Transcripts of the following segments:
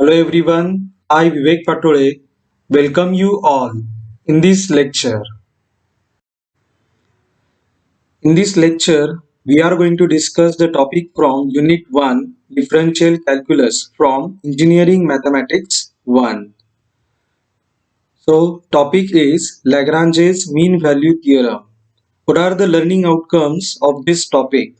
Hello everyone, I Vivek Patole welcome you all in this lecture. In this lecture, we are going to discuss the topic from Unit 1 Differential Calculus from Engineering Mathematics 1. So, topic is Lagrange's mean value theorem. What are the learning outcomes of this topic?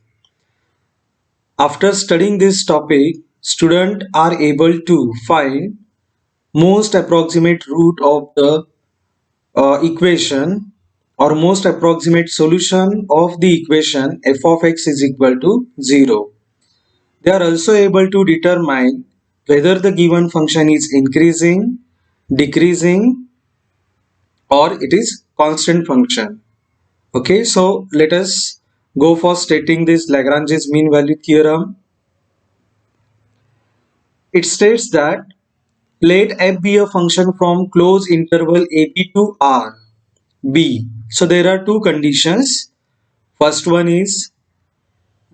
After studying this topic, students are able to find most approximate root of the equation or most approximate solution of the equation f of x is equal to 0. They are also able to determine whether the given function is increasing, decreasing, or it is constant function. Okay, so let us go for stating this Lagrange's mean value theorem. It states that let f be a function from closed interval ab to r b. So there are two conditions. First one is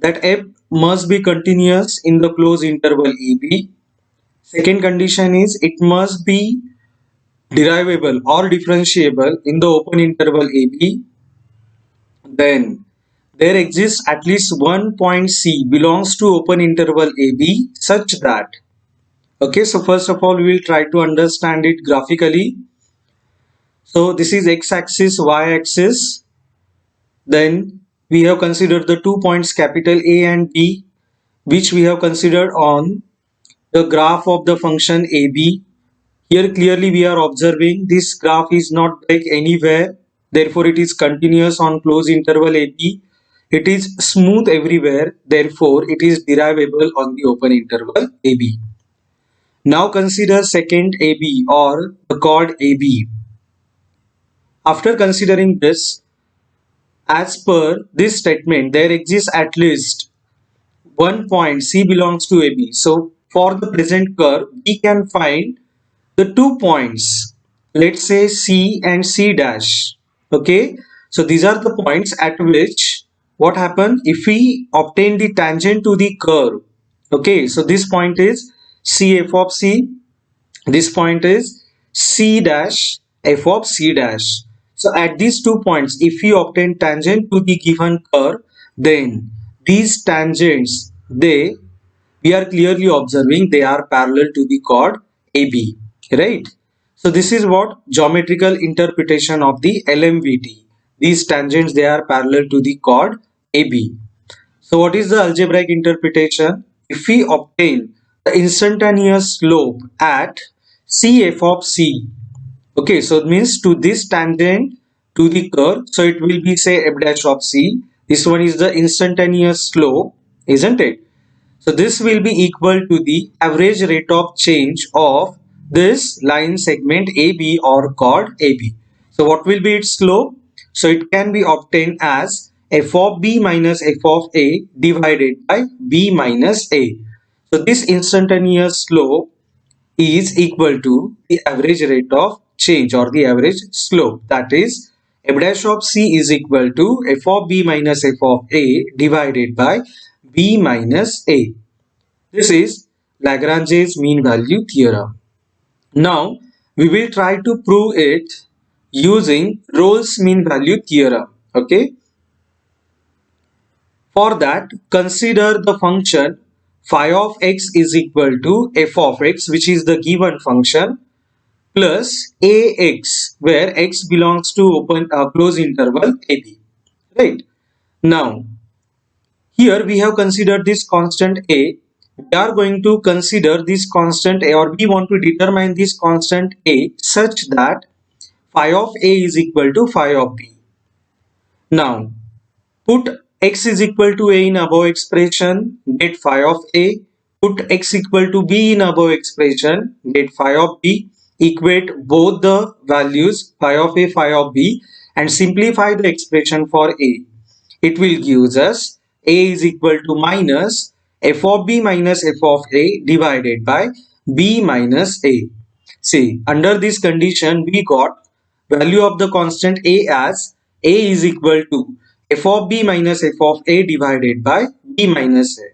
that f must be continuous in the closed interval AB. Second condition is it must be derivable or differentiable in the open interval AB. Then there exists at least one point C belongs to open interval AB such that, okay, so first of all we will try to understand it graphically. So this is x-axis, y-axis. Then we have considered the 2 points capital A and B, which we have considered on the graph of the function AB. Here clearly we are observing this graph is not break anywhere, therefore it is continuous on closed interval AB. It is smooth everywhere, therefore it is derivable on the open interval AB. Now consider second AB or the chord AB. After considering this, as per this statement, there exists at least one point C belongs to AB. So for the present curve, we can find the 2 points, let's say C and C dash. Okay, so these are the points at which what happens if we obtain the tangent to the curve. Okay, so this point is C f of C, this point is C dash f of C dash. So at these 2 points, if we obtain tangent to the given curve, then these tangents, we are clearly observing they are parallel to the chord AB, right? So this is what geometrical interpretation of the LMVT. These tangents, they are parallel to the chord AB. So what is the algebraic interpretation? If we obtain the instantaneous slope at CF of C, okay, so it means to this tangent to the curve, so it will be say f dash of C. This one is the instantaneous slope, isn't it? So this will be equal to the average rate of change of this line segment AB or chord AB. So what will be its slope? So it can be obtained as f of B minus f of A divided by B minus A. So this instantaneous slope is equal to the average rate of change or the average slope, that is f dash of C is equal to f of B minus f of A divided by B minus A. This is Lagrange's mean value theorem. Now we will try to prove it using Rolle's mean value theorem. Okay. For that, consider the function phi of x is equal to f of x, which is the given function, plus ax, where x belongs to open close interval AB. Right. Now here we have considered this constant A. We are going to consider this constant A, or we want to determine this constant A such that phi of A is equal to phi of B. Now put x is equal to A in above expression, get phi of A. Put x equal to B in above expression, get phi of B. Equate both the values phi of A, phi of B, and simplify the expression for A. It will give us A is equal to minus f of B minus f of A divided by B minus A. See, under this condition we got value of the constant A as A is equal to f of B minus f of A divided by B minus A.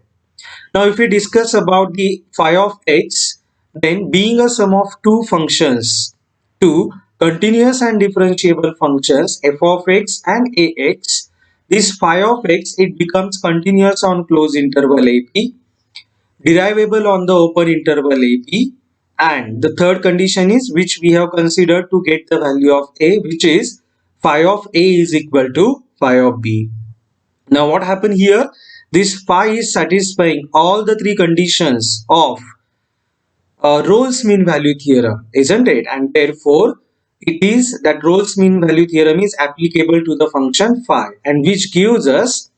Now if we discuss about the phi of x, then being a sum of two functions, two continuous and differentiable functions f of x and ax, this phi of x, it becomes continuous on closed interval ab, derivable on the open interval ab, and the third condition is which we have considered to get the value of a, which is phi of a is equal to phi of b. Now what happened here? This phi is satisfying all the three conditions of Rolle's mean value theorem, isn't it? And therefore, it is that Rolle's mean value theorem is applicable to the function phi, and which gives us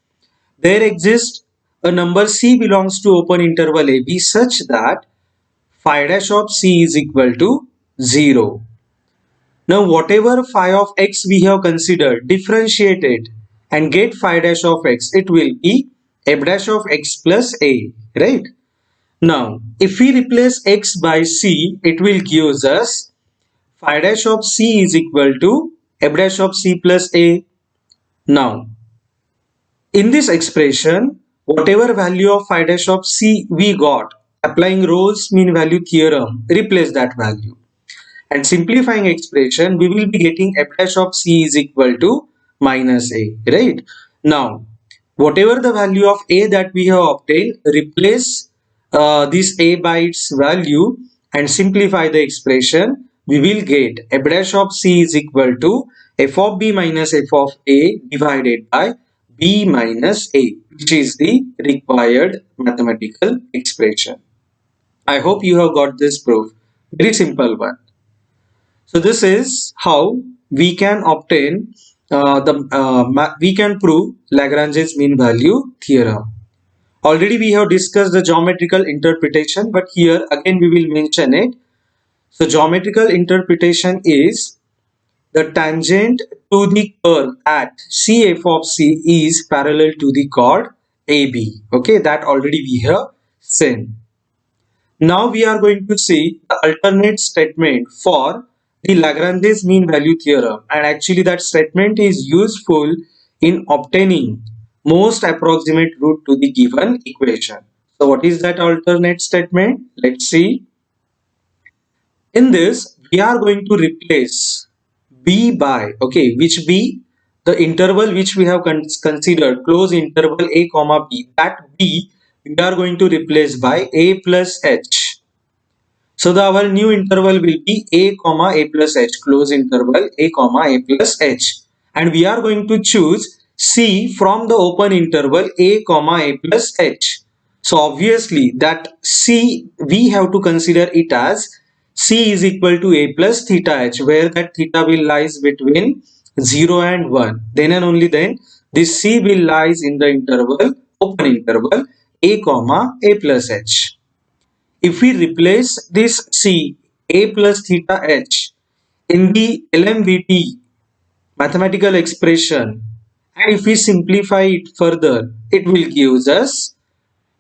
there exists a number c belongs to open interval ab such that phi dash of c is equal to 0. Now, whatever phi of x we have considered, differentiated and get phi dash of x, it will be f dash of x plus a, right? Now, if we replace x by c, it will give us phi dash of c is equal to f dash of c plus a. Now, in this expression, whatever value of phi dash of c we got, applying Rolle's mean value theorem, replace that value. And simplifying expression, we will be getting f dash of c is equal to minus a, right? Now, whatever the value of a that we have obtained, replace this a by its value and simplify the expression, we will get f dash of c is equal to f of b minus f of a divided by b minus a, which is the required mathematical expression. I hope you have got this proof. Very simple one. So this is how we can obtain we can prove Lagrange's mean value theorem. Already we have discussed the geometrical interpretation, but here again we will mention it. So geometrical interpretation is the tangent to the curve at CF of C is parallel to the chord AB. Okay, that already we have seen. Now we are going to see the alternate statement for the Lagrange's mean value theorem, and actually that statement is useful in obtaining most approximate root to the given equation. So what is that alternate statement? Let's see. In this we are going to replace b by, okay, which b, the interval which we have considered close interval a comma b, that b we are going to replace by a plus h. So our new interval will be a comma a plus h, close interval a comma a plus h, and we are going to choose c from the open interval a comma a plus h. So obviously that c we have to consider it as c is equal to a plus theta h, where that theta will lies between 0 and 1. Then and only then this c will lies in the interval, open interval a comma a plus h. If we replace this c a plus theta h in the LMVT mathematical expression, and if we simplify it further, it will give us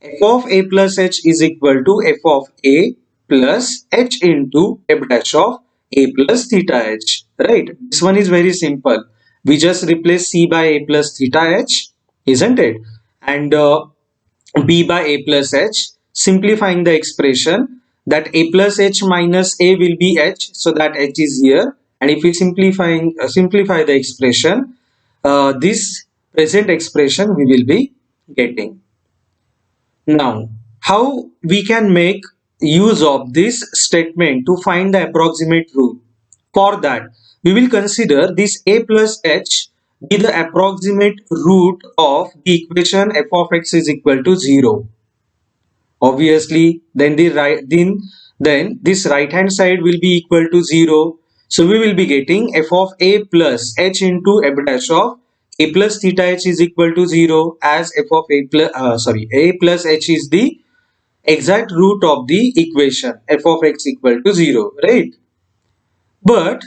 f of a plus h is equal to f of a plus h into f dash of a plus theta h, right? This one is very simple. We just replace c by a plus theta h, isn't it? And b by a plus h, simplifying the expression, that a plus h minus a will be h, so that h is here, and if we simplify the expression, this present expression we will be getting. Now, how we can make use of this statement to find the approximate root? For that, we will consider this a plus h be the approximate root of the equation f of x is equal to 0. Obviously, then then this right hand side will be equal to 0. So we will be getting f of a plus h into f dash of a plus theta h is equal to 0, as f of a plus a plus h is the exact root of the equation f of x equal to 0, right? But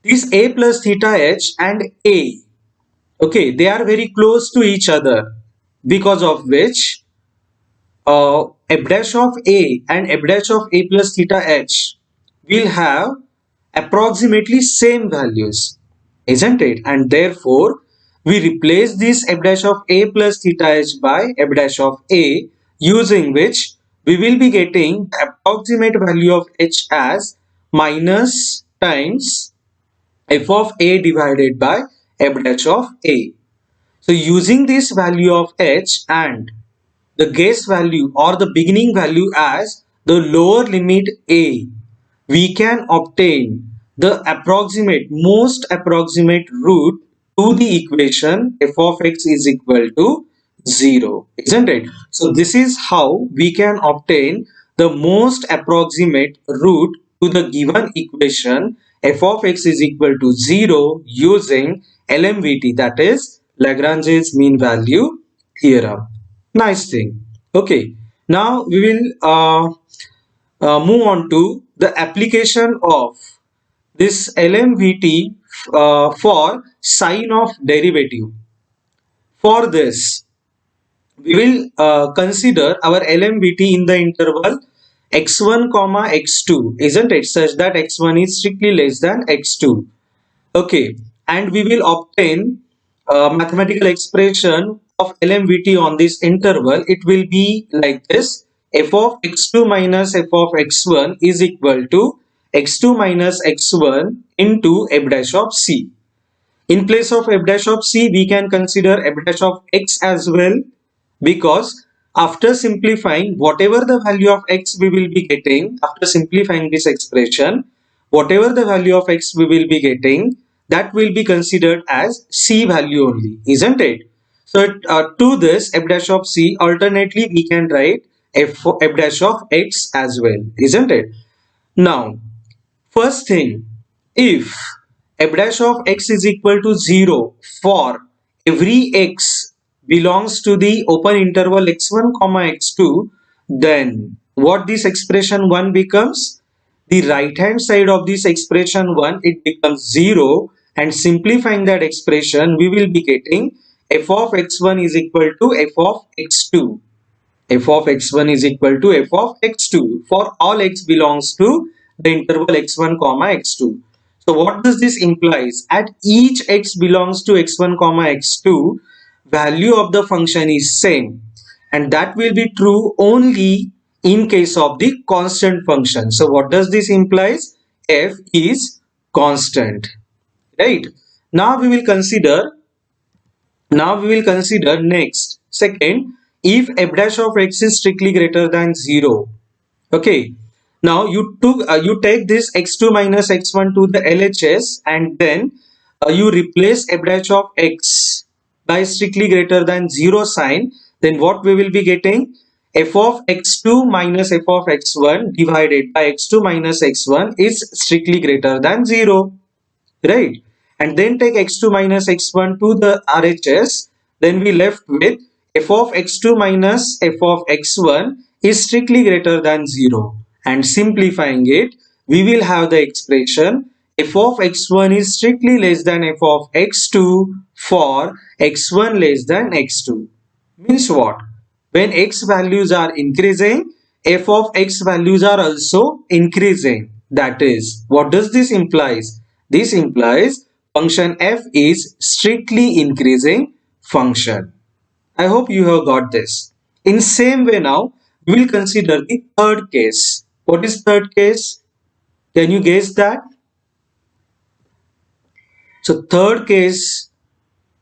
this a plus theta h and a, okay, they are very close to each other, because of which f dash of a and f dash of a plus theta h will have approximately same values, isn't it? And therefore we replace this f dash of a plus theta h by f dash of a, using which we will be getting approximate value of h as minus times f of a divided by f dash of a. So using this value of h and the guess value or the beginning value as the lower limit a, we can obtain the most approximate root to the equation f of x is equal to 0, isn't it? So this is how we can obtain the most approximate root to the given equation f of x is equal to 0 using LMVT, that is Lagrange's mean value theorem. Nice thing. Okay, now we will move on to the application of this LMVT for sign of derivative. For this, we will consider our LMVT in the interval x1 comma x2, isn't it, such that x1 is strictly less than x2. Okay, and we will obtain a mathematical expression of LMVT on this interval. It will be like this: f of x2 minus f of x1 is equal to x2 minus x1 into f dash of c. In place of f dash of c, we can consider f dash of x as well, because after simplifying, whatever the value of x we will be getting, after simplifying this expression, whatever the value of x we will be getting, that will be considered as c value only, isn't it? So to this f dash of c, alternately we can write f dash of x as well, isn't it? Now, first thing, if f dash of x is equal to 0 for every x belongs to the open interval x1 comma x2, then what this expression 1 becomes? The right hand side of this expression 1, it becomes 0, and simplifying that expression, we will be getting f of x1 is equal to f of x2. F of x1 is equal to f of x2 for all x belongs to the interval x1 comma x2. So what does this implies? At each x belongs to x1 comma x2, value of the function is same, and that will be true only in case of the constant function. So what does this implies? F is constant, right? Now we will consider next. Second, if f dash of x is strictly greater than 0. Okay. Now you take this x2 minus x1 to the LHS, and then you replace f dash of x by strictly greater than 0 sign. Then what we will be getting? F of x2 minus f of x1 divided by x2 minus x1 is strictly greater than 0. Right, and then take x2 minus x1 to the RHS, then we left with f of x2 minus f of x1 is strictly greater than 0, and simplifying it, we will have the expression f of x1 is strictly less than f of x2 for x1 less than x2. Means what? When x values are increasing, f of x values are also increasing. That is, what does this implies? This implies function f is strictly increasing function. I hope you have got this. In same way, now we will consider the third case. What is third case? Can you guess that? So third case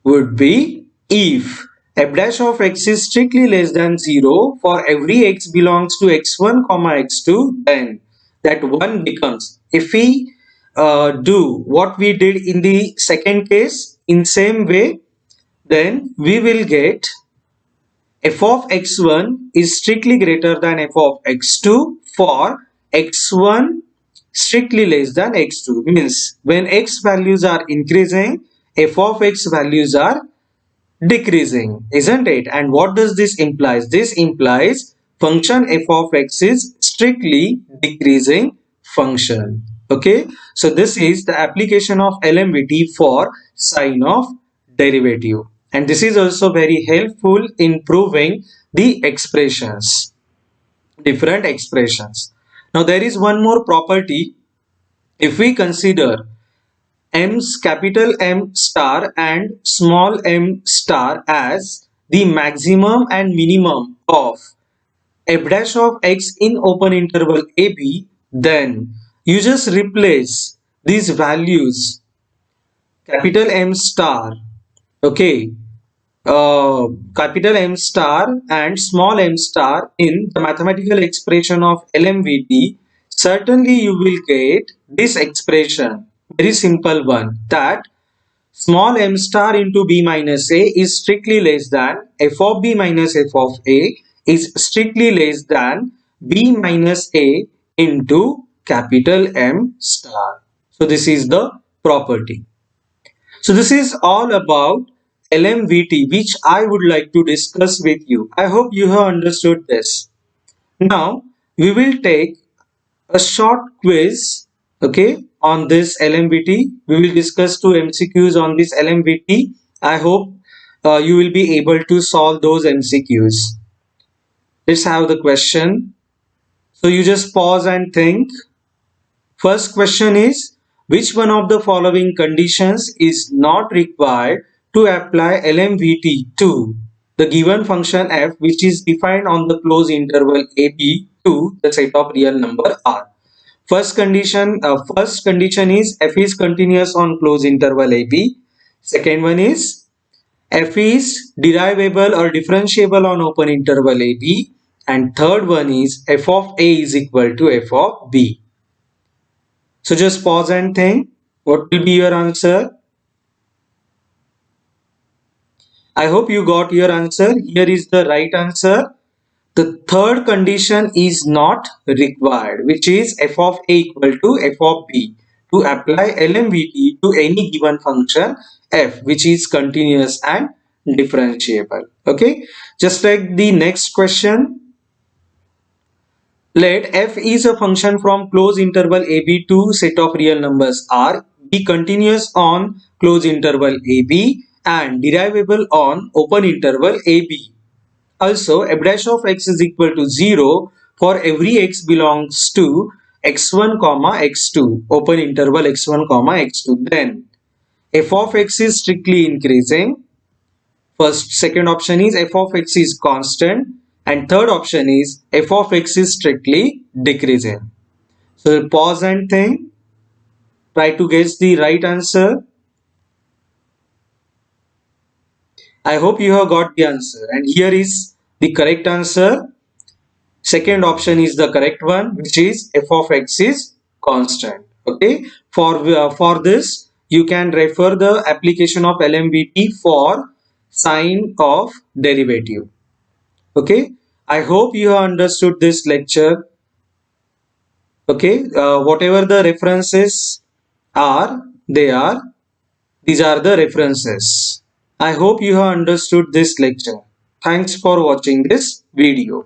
would be if f dash of x is strictly less than 0 for every x belongs to x1 comma x2, then that 1 becomes, if we do what we did in the second case in same way, then we will get f of x1 is strictly greater than f of x2 for x1 strictly less than x2. Means when x values are increasing, f of x values are decreasing, isn't it? And what does this implies? This implies function f of x is strictly decreasing function. Okay, so this is the application of LMVT for sign of derivative, and this is also very helpful in proving the expressions, different expressions. Now there is one more property. If we consider capital M star and small m star as the maximum and minimum of f dash of x in open interval AB, then you just replace these values, capital M star, okay, capital M star and small m star in the mathematical expression of LMVT, certainly you will get this expression, very simple one, that small m star into b minus a is strictly less than f of b minus f of a is strictly less than b minus a into capital M star. So this is the property. So this is all about LMVT, which I would like to discuss with you. I hope you have understood this. Now we will take a short quiz, okay, on this LMVT. We will discuss two MCQs on this LMVT. I hope you will be able to solve those MCQs. Let's have the question. So you just pause and think. First question is, which one of the following conditions is not required to apply LMVT to the given function f, which is defined on the closed interval AB to the set of real number R? First condition is f is continuous on closed interval AB. Second one is f is derivable or differentiable on open interval AB. And third one is f of a is equal to f of b. So just pause and think. What will be your answer? I hope you got your answer. Here is the right answer. The third condition is not required, which is f of a equal to f of b to apply LMVT to any given function f, which is continuous and differentiable. Okay, just like the next question. Let f is a function from closed interval AB to set of real numbers R, be continuous on closed interval AB and derivable on open interval AB. Also, f dash of x is equal to 0 for every x belongs to x1 comma x2, open interval x1 comma x2. Then f of x is strictly increasing. Second option is f of x is constant, and third option is f of x is strictly decreasing. So pause and think. Try to guess the right answer. I hope you have got the answer, and here is the correct answer. Second option is the correct one, which is f of x is constant. Okay. For this, you can refer the application of LMVT for sign of derivative. Okay. I hope you have understood this lecture. Okay. Whatever the references are, these are the references. I hope you have understood this lecture. Thanks for watching this video.